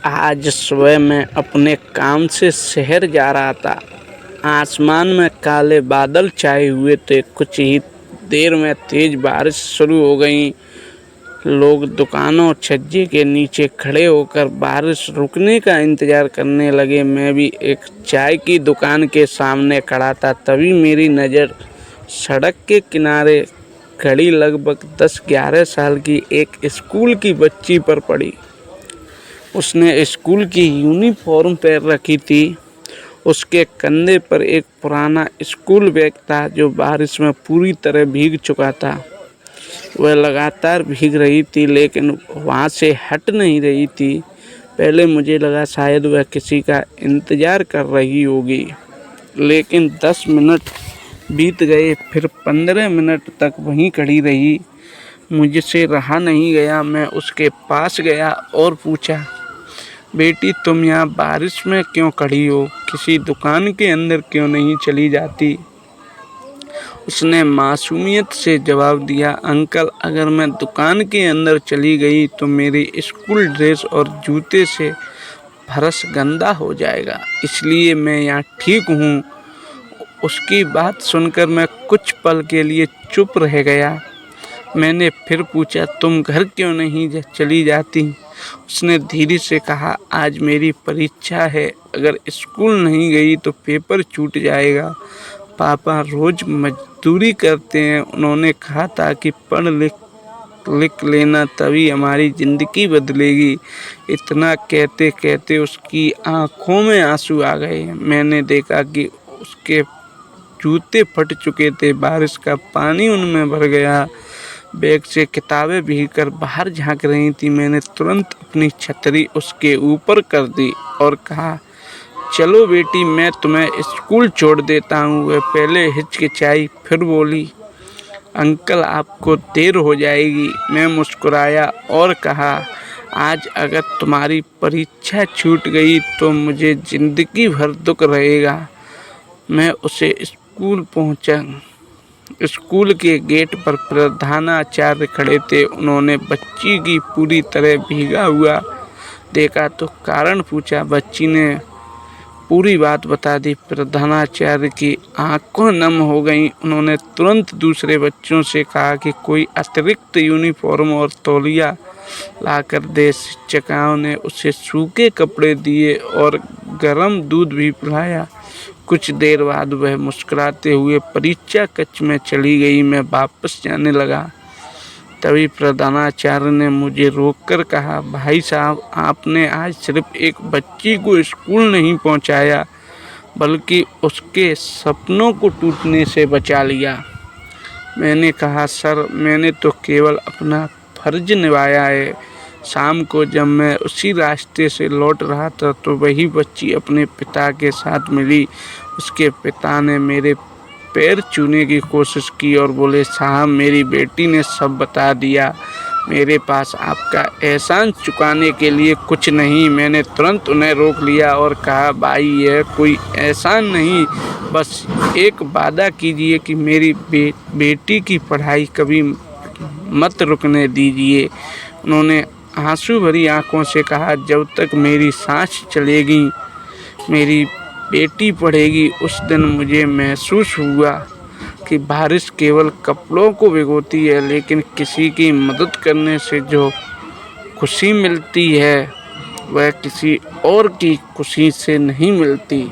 आज सुबह मैं अपने काम से शहर जा रहा था। आसमान में काले बादल छाए हुए थे। कुछ ही देर में तेज बारिश शुरू हो गई। लोग दुकानों छज्जे के नीचे खड़े होकर बारिश रुकने का इंतजार करने लगे। मैं भी एक चाय की दुकान के सामने खड़ा था। तभी मेरी नज़र सड़क के किनारे खड़ी लगभग 10-11 साल की एक स्कूल की बच्ची पर पड़ी। उसने स्कूल की यूनिफॉर्म पहन रखी थी। उसके कंधे पर एक पुराना स्कूल बैग था जो बारिश में पूरी तरह भीग चुका था। वह लगातार भीग रही थी लेकिन वहाँ से हट नहीं रही थी। पहले मुझे लगा शायद वह किसी का इंतज़ार कर रही होगी, लेकिन 10 मिनट बीत गए, फिर 15 मिनट तक वहीं खड़ी रही। मुझसे रहा नहीं गया। मैं उसके पास गया और पूछा, बेटी तुम यहाँ बारिश में क्यों खड़ी हो? किसी दुकान के अंदर क्यों नहीं चली जाती? उसने मासूमियत से जवाब दिया, अंकल अगर मैं दुकान के अंदर चली गई तो मेरी स्कूल ड्रेस और जूते से फर्श गंदा हो जाएगा, इसलिए मैं यहाँ ठीक हूँ। उसकी बात सुनकर मैं कुछ पल के लिए चुप रह गया। मैंने फिर पूछा, तुम घर क्यों नहीं चली जाती? उसने धीरे से कहा, आज मेरी परीक्षा है, अगर स्कूल नहीं गई तो पेपर छूट जाएगा। पापा रोज मजदूरी करते हैं, उन्होंने कहा था कि पढ़ लिख लेना तभी हमारी ज़िंदगी बदलेगी। इतना कहते कहते उसकी आंखों में आंसू आ गए। मैंने देखा कि उसके जूते फट चुके थे, बारिश का पानी उनमें भर गया, बैग से किताबें भीगकर बाहर झांक रही थी। मैंने तुरंत अपनी छतरी उसके ऊपर कर दी और कहा, चलो बेटी मैं तुम्हें स्कूल छोड़ देता हूँ। वह पहले हिचकिचाई, फिर बोली, अंकल आपको देर हो जाएगी। मैं मुस्कुराया और कहा, आज अगर तुम्हारी परीक्षा छूट गई तो मुझे ज़िंदगी भर दुख रहेगा। मैं उसे स्कूल पहुँचा। स्कूल के गेट पर प्रधानाचार्य खड़े थे। उन्होंने बच्ची की पूरी तरह भीगा हुआ देखा तो कारण पूछा। बच्ची ने पूरी बात बता दी। प्रधानाचार्य की आंखें नम हो गईं। उन्होंने तुरंत दूसरे बच्चों से कहा कि कोई अतिरिक्त यूनिफॉर्म और तौलिया लाकर दे। शिक्षिकाओं ने उसे सूखे कपड़े दिए और गर्म दूध भी पिलाया। कुछ देर बाद वह मुस्कुराते हुए परीक्षा कक्ष में चली गई। मैं वापस जाने लगा, तभी प्रधानाचार्य ने मुझे रोककर कहा, भाई साहब आपने आज सिर्फ एक बच्ची को स्कूल नहीं पहुंचाया बल्कि उसके सपनों को टूटने से बचा लिया। मैंने कहा, सर मैंने तो केवल अपना फर्ज निभाया है। शाम को जब मैं उसी रास्ते से लौट रहा था तो वही बच्ची अपने पिता के साथ मिली। उसके पिता ने मेरे पैर छूने की कोशिश की और बोले, साहब मेरी बेटी ने सब बता दिया, मेरे पास आपका एहसान चुकाने के लिए कुछ नहीं। मैंने तुरंत उन्हें रोक लिया और कहा, भाई यह कोई एहसान नहीं, बस एक वादा कीजिए कि मेरी बेटी की पढ़ाई कभी मत रुकने दीजिए। उन्होंने आंसू भरी आंखों से कहा, जब तक मेरी सांस चलेगी मेरी बेटी पढ़ेगी। उस दिन मुझे महसूस हुआ कि बारिश केवल कपड़ों को भिगोती है, लेकिन किसी की मदद करने से जो खुशी मिलती है वह किसी और की खुशी से नहीं मिलती।